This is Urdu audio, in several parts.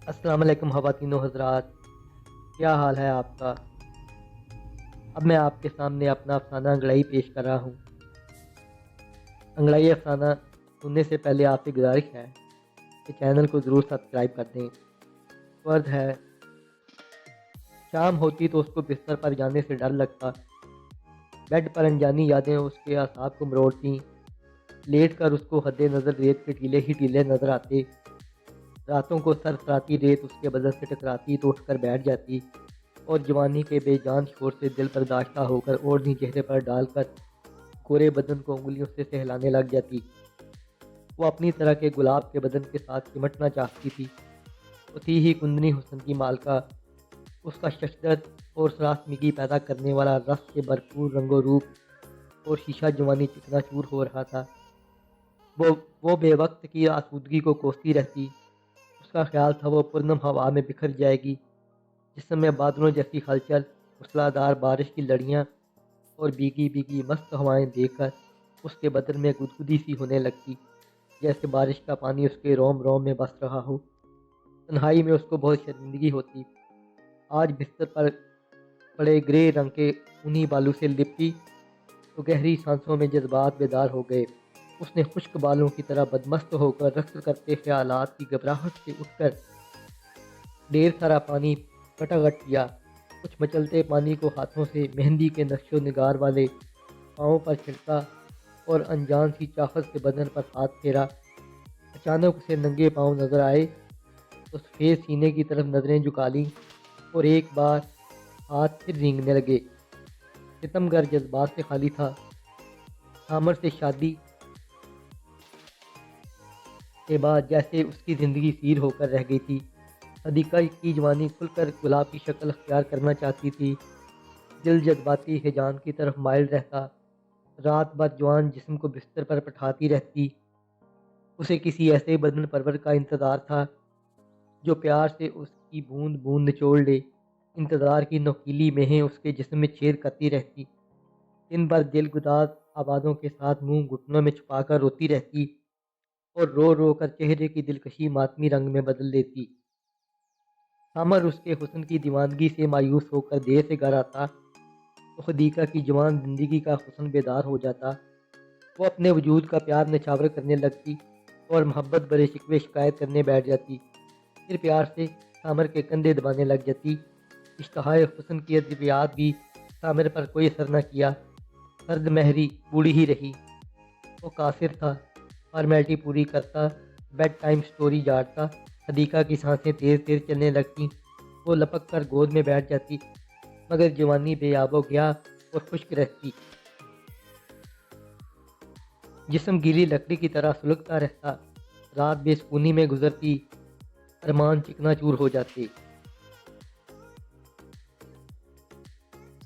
السلام علیکم خواتین و حضرات، کیا حال ہے آپ کا؟ اب میں آپ کے سامنے اپنا افسانہ انگڑائی پیش کر رہا ہوں۔ انگڑائی افسانہ سننے سے پہلے آپ سے گزارش ہے کہ چینل کو ضرور سبسکرائب کر دیں۔ فرض ہے، شام ہوتی تو اس کو بستر پر جانے سے ڈر لگتا، بیڈ پر انجانی یادیں اس کے اعصاب کو مروڑتیں، لیٹ کر اس کو حد نظر ریت کے ٹیلے ہی ٹیلے نظر آتے، راتوں کو سرسراتی ریت اس کے بدن سے ٹکراتی تو اٹھ کر بیٹھ جاتی، اور جوانی کے بے جان شور سے دل برداشتہ ہو کر اوڑھنی چہرے پر ڈال کر گورے بدن کو انگلیوں سے سہلانے لگ جاتی۔ وہ اپنی طرح کے گلاب کے بدن کے ساتھ چمٹنا چاہتی تھی۔ وہ تھی ہی کندنی حسن کی مالکہ، اس کا ششدر اور سراسمگی پیدا کرنے والا رس سے بھرپور رنگ و روپ اور شیشہ جوانی چکنا چور ہو رہا تھا۔ وہ بے وقت کی آسودگی کو کوستی رہتی۔ اس کا خیال تھا وہ پرنم ہوا میں بکھر جائے گی، جسم میں بادلوں جیسی ہلچل، موسلادھار بارش کی لڑیاں اور بیگی بیگی مست ہوائیں دیکھ کر اس کے بدن میں گدگدی سی ہونے لگتی، جیسے بارش کا پانی اس کے روم روم میں بس رہا ہو۔ تنہائی میں اس کو بہت شرمندگی ہوتی۔ آج بستر پر پڑے گرے رنگ کے اونی بالوں سے لپٹی تو گہری سانسوں میں جذبات بیدار ہو گئے۔ اس نے خشک بالوں کی طرح بدمست ہو کر رقص کرتے خیالات کی گھبراہٹ سے اٹھ کر ڈھیر سارا پانی گٹاگٹ کیا۔ کچھ مچلتے پانی کو ہاتھوں سے مہندی کے نقش و نگار والے پاؤں پر چھڑکا اور انجان سی چاہت سے بدن پر ہاتھ پھیرا۔ اچانک اسے ننگے پاؤں نظر آئے تو سفید سینے کی طرف نظریں جھکا لیں اور ایک بار ہاتھ پھر رینگنے لگے۔ ستم گر جذبات سے خالی تھا۔ سامر سے شادی کے بعد جیسے اس کی زندگی سیر ہو کر رہ گئی تھی۔ صدیقہ کی جوانی کھل کر گلاب کی شکل اختیار کرنا چاہتی تھی۔ دل جذباتی ہیجان کی طرف مائل رہتا، رات بھر جوان جسم کو بستر پر پٹھاتی رہتی۔ اسے کسی ایسے بدن پرور کا انتظار تھا جو پیار سے اس کی بوند بوند نچوڑ لے۔ انتظار کی نوکیلی مہیں اس کے جسم میں چھید کرتی رہتی۔ دن بھر دل گداز آوازوں کے ساتھ منہ گھٹنوں میں چھپا کر روتی رہتی اور رو رو کر چہرے کی دلکشی ماتمی رنگ میں بدل دیتی۔ سامر اس کے حسن کی دیوانگی سے مایوس ہو کر دیر سے گھر آتا تو صدیقہ کی جوان زندگی کا حسن بیدار ہو جاتا۔ وہ اپنے وجود کا پیار نچھاور کرنے لگتی اور محبت برے شکوے شکایت کرنے بیٹھ جاتی۔ پھر پیار سے سامر کے کندھے دبانے لگ جاتی۔ اشتہائے حسن کی ادویات بھی سامر پر کوئی اثر نہ کیا۔ سرد مہری بوڑھی ہی رہی۔ وہ قاصر تھا، فارمیلٹی پوری کرتا، بیڈ ٹائم سٹوری جاڑتا۔ صدیقہ کی سانسیں تیز تیز چلنے لگتیں۔ وہ لپک کر گود میں بیٹھ جاتی، مگر جوانی بے آب و گیا اور خشک رہتی۔ جسم گیلی لکڑی کی طرح سلگتا رہتا۔ رات بے سکونی میں گزرتی، ارمان چکنا چور ہو جاتے۔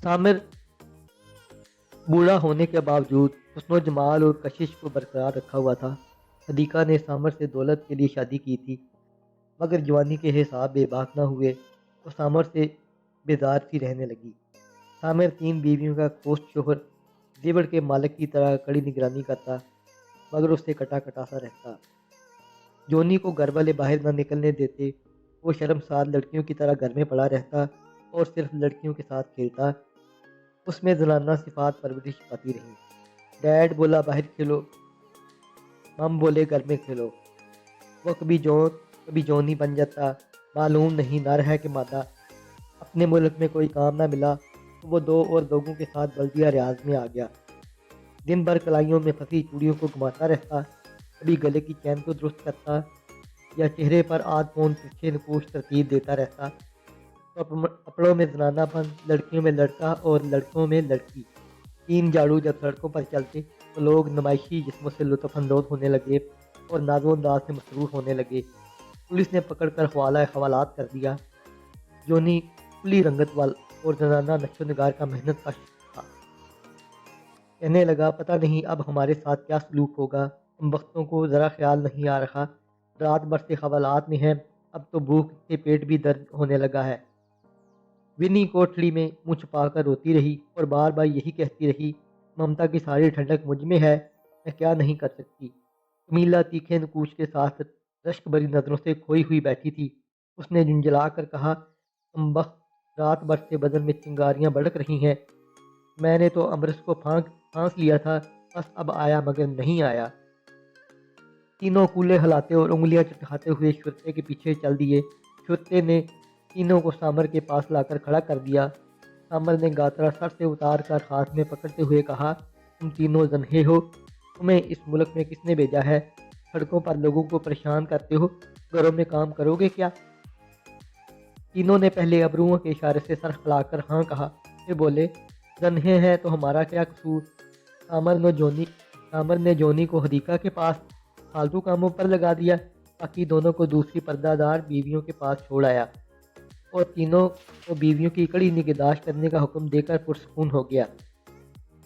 سامر بوڑھا ہونے کے باوجود حسن و جمال اور کشش کو برقرار رکھا ہوا تھا۔ صدیقہ نے سامر سے دولت کے لیے شادی کی تھی، مگر جوانی کے حساب بے باک نہ ہوئے تو سامر سے بیزار سی رہنے لگی۔ سامر 3 بیویوں کا کوشت شوہر زیور کے مالک کی طرح کڑی نگرانی کرتا، مگر اس سے کٹا کٹا سا رہتا۔ جونی کو گھر والے باہر نہ نکلنے دیتے، وہ شرمسار لڑکیوں کی طرح گھر میں پڑا رہتا اور صرف لڑکیوں کے ساتھ کھیلتا۔ اس میں زنانہ صفات پرورش پاتی رہی۔ ڈیڈ بولا باہر کھیلو، مم بولے گھر میں کھیلو۔ وہ کبھی جون کبھی جونی بن جاتا، معلوم نہیں نر ہے کہ مادہ۔ اپنے ملک میں کوئی کام نہ ملا تو وہ 2 اور لوگوں کے ساتھ بلدیہ ریاض میں آ گیا۔ دن بھر کلائیوں میں پھنسی چوڑیوں کو گھماتا رہتا، کبھی گلے کی چین کو درست کرتا یا چہرے پر آدھ پون ترچھے نقوش ترتیب دیتا رہتا۔ کپڑوں میں زنانہ پن، لڑکیوں میں لڑکا اور لڑکوں میں لڑکی۔ 3 جھاڑو جب سڑکوں پر چلتے تو لوگ نمائشی جسموں سے لطف اندوز ہونے لگے اور ناز و انداز سے مسرور ہونے لگے۔ پولیس نے پکڑ کر حوالات کر دیا۔ جونی کھلی رنگت وال اور زنانہ نقش و نگار کا محنت کش تھا۔ کہنے لگا پتہ نہیں اب ہمارے ساتھ کیا سلوک ہوگا، ہم وقتوں کو ذرا خیال نہیں آ رہا، رات بھر سے حوالات میں ہیں، اب تو بھوک سے پیٹ بھی درد ہونے لگا ہے۔ ونی کوٹھڑی میں منہ چھپا کر روتی رہی اور بار بار یہی کہتی رہی، ممتا کی ساری ٹھنڈک مجھ میں ہے، میں کیا نہیں کر سکتی۔ کمیلا تیکھے نکوش کے ساتھ رشک بھری نظروں سے کھوئی ہوئی بیٹھی تھی۔ اس نے جھنجلا کر کہا، کمبخت، رات بھر سے بدن میں چنگاریاں بڑک رہی ہیں۔ میں نے تو امرس کو پھانس لیا تھا، بس اب آیا مگر نہیں آیا۔ تینوں کولے ہلاتے اور انگلیاں چٹکاتے ہوئے شرتے کے پیچھے چل دیے۔ شرتے نے تینوں کو سامر کے پاس لا کر کھڑا کر دیا۔ سامر نے گاترا سر سے اتار کر ہاتھ میں پکڑتے ہوئے کہا، تم تینوں زنہے ہو، تمہیں اس ملک میں کس نے بھیجا ہے؟ سڑکوں پر لوگوں کو پریشان کرتے ہو، گھروں میں کام کرو گے کیا؟ تینوں نے پہلے ابروؤں کے اشارے سے سر ہلا کر ہاں کہا، پھر بولے، زنہے ہیں تو ہمارا کیا قصور؟ سامر نے جونی کو حدیقہ کے پاس فالتو کاموں پر لگا دیا، باقی دونوں کو دوسری پردہ دار بیویوں کے پاس چھوڑ آیا اور تینوں کو بیویوں کی کڑی نگہداشت کرنے کا حکم دے کر پرسکون ہو گیا۔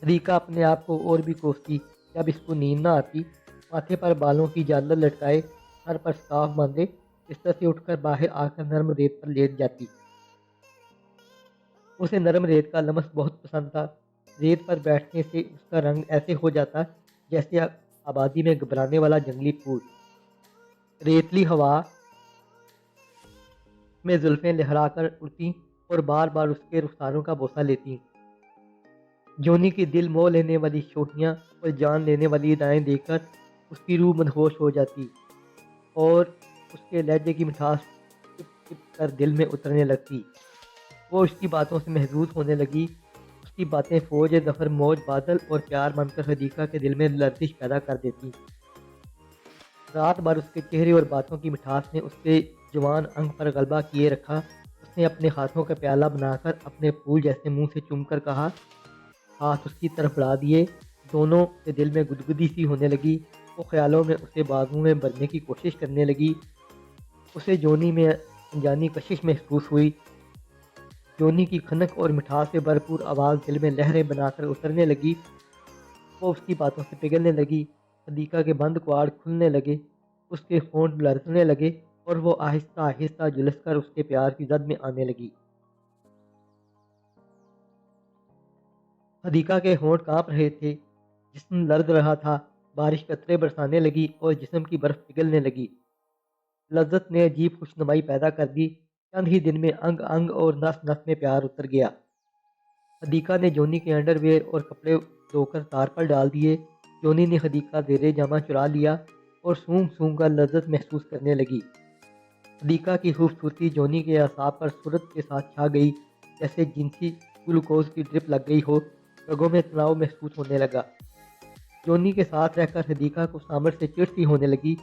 حدیقہ اپنے آپ کو اور بھی کوستی، جب اس کو نیند نہ آتی، ماتھے پر بالوں کی جالر لٹکائے، سر پر سکارف باندھے، بستر سے اٹھ کر باہر آ کر نرم ریت پر لیٹ جاتی۔ اسے نرم ریت کا لمس بہت پسند تھا۔ ریت پر بیٹھنے سے اس کا رنگ ایسے ہو جاتا جیسے آبادی میں گھبرانے والا جنگلی پھول۔ ریتلی ہوا میں زلفیں لہرا کر اڑتی اور بار بار اس کے رخساروں کا بوسہ لیتی۔ جونی کی دل موہ لینے والی شوخیاں اور جان لینے والی ادائیں دیکھ کر اس کی روح مدہوش ہو جاتی اور اس کے لہجے کی مٹھاس چپ چپ کر دل میں اترنے لگتی۔ وہ اس کی باتوں سے محظوظ ہونے لگی۔ اس کی باتیں فوج ظفر موج بادل اور پیار بن کر حدیقہ کے دل میں لرزش پیدا کر دیتی۔ رات بھر اس کے چہرے اور باتوں کی مٹھاس نے اس کے جوان انگ پر غلبہ کیے رکھا۔ اس نے اپنے ہاتھوں کا پیالہ بنا کر اپنے پھول جیسے منہ سے چوم کر کہا، ہاتھ اس کی طرف بڑھا دیے۔ دونوں کے دل میں گدگدی سی ہونے لگی۔ وہ خیالوں میں اسے بازو میں بھرنے کی کوشش کرنے لگی۔ اسے جونی میں انجانی کشش محسوس ہوئی۔ جونی کی کھنک اور مٹھاس سے بھرپور آواز دل میں لہریں بنا کر اترنے لگی۔ وہ اس کی باتوں سے پگھلنے لگی۔ حدیقہ کے بند کواڑ کھلنے لگے، اس کے ہونٹ لرزنے لگے اور وہ آہستہ آہستہ جھلس کر اس کے پیار کی زد میں آنے لگی۔ حدیقہ کے ہونٹ کانپ رہے تھے، جسم لرز رہا تھا، بارش قطرے برسانے لگی اور جسم کی برف پگھلنے لگی۔ لذت نے عجیب خوشنمائی پیدا کر دی۔ چند ہی دن میں انگ انگ اور نس نس میں پیار اتر گیا۔ حدیقہ نے جونی کے انڈر ویئر اور کپڑے دھو کر تار پر ڈال دیے۔ جونی نے حدیقہ زیر جامہ چرا لیا اور سونگ سونگ کر لذت محسوس کرنے لگی۔ حدیقہ کی خوبصورتی جونی کے اعصاب پر سرعت کے ساتھ چھا گئی، جیسے جنسی گلوکوز کی ڈرپ لگ گئی ہو۔ رگوں میں تناؤ محسوس ہونے لگا۔ جونی کے ساتھ رہ کر حدیقہ کو سامر سے چڑ سی ہونے لگی۔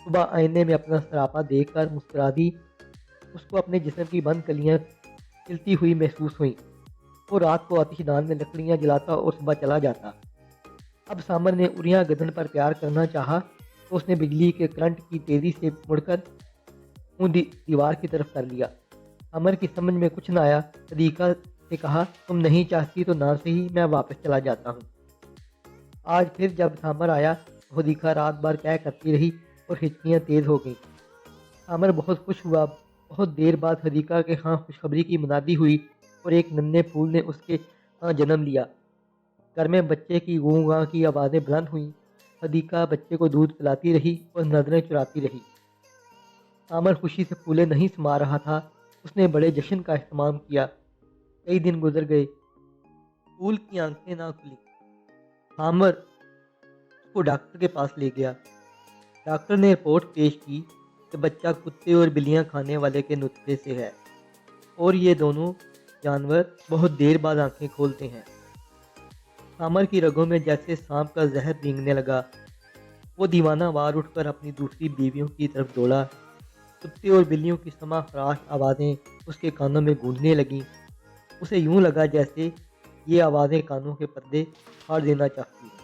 صبح آئینے میں اپنا سراپا دیکھ کر مسکرا دی۔ اس کو اپنے جسم کی بند کلیاں کھلتی ہوئی محسوس ہوئیں۔ وہ رات کو آتش دان میں لکڑیاں جلاتا اور صبح چلا جاتا۔ اب سامر نے اریاں گدن پر پیار کرنا چاہا تو اس نے بجلی کے کرنٹ کی تیزی سے مڑ کر منہ دیوار کی طرف کر لیا۔ سامر کی سمجھ میں کچھ نہ آیا۔ حدیقہ سے کہا، تم نہیں چاہتی تو نہ صحیح، میں واپس چلا جاتا ہوں۔ آج پھر جب سامر آیا تو حدیقہ رات بھر کہہ کرتی رہی اور ہچکیاں تیز ہو گئیں۔ سامر بہت خوش ہوا۔ بہت دیر بعد حدیقہ کے ہاں خوشخبری کی منادی ہوئی اور ایک ننھے پھول نے اس کے ہاں جنم لیا۔ گھر میں بچے کی گوں گاں کی آوازیں بلند ہوئیں۔ حدیقہ بچے کو دودھ پلاتی رہی اور نظریں چراتی رہی۔ سامر خوشی سے پھولے نہیں سما رہا تھا۔ اس نے بڑے جشن کا اہتمام کیا۔ کئی دن گزر گئے، پھول کی آنکھیں نہ کھلیں۔ سامر اس کو ڈاکٹر کے پاس لے گیا۔ ڈاکٹر نے رپورٹ پیش کی کہ بچہ کتے اور بلیاں کھانے والے کے نطفے سے ہے اور یہ دونوں جانور بہت دیر بعد آنکھیں کھولتے ہیں۔ سامر کی رگوں میں جیسے سانپ کا زہر رینگنے لگا۔ وہ دیوانہ وار اٹھ کر اپنی دوسری بیویوں کی طرف دوڑا۔ کتے اور بلیوں کی سما خراش آوازیں اس کے کانوں میں گونجنے لگیں۔ اسے یوں لگا جیسے یہ آوازیں کانوں کے پردے پھاڑ دینا چاہتی ہیں۔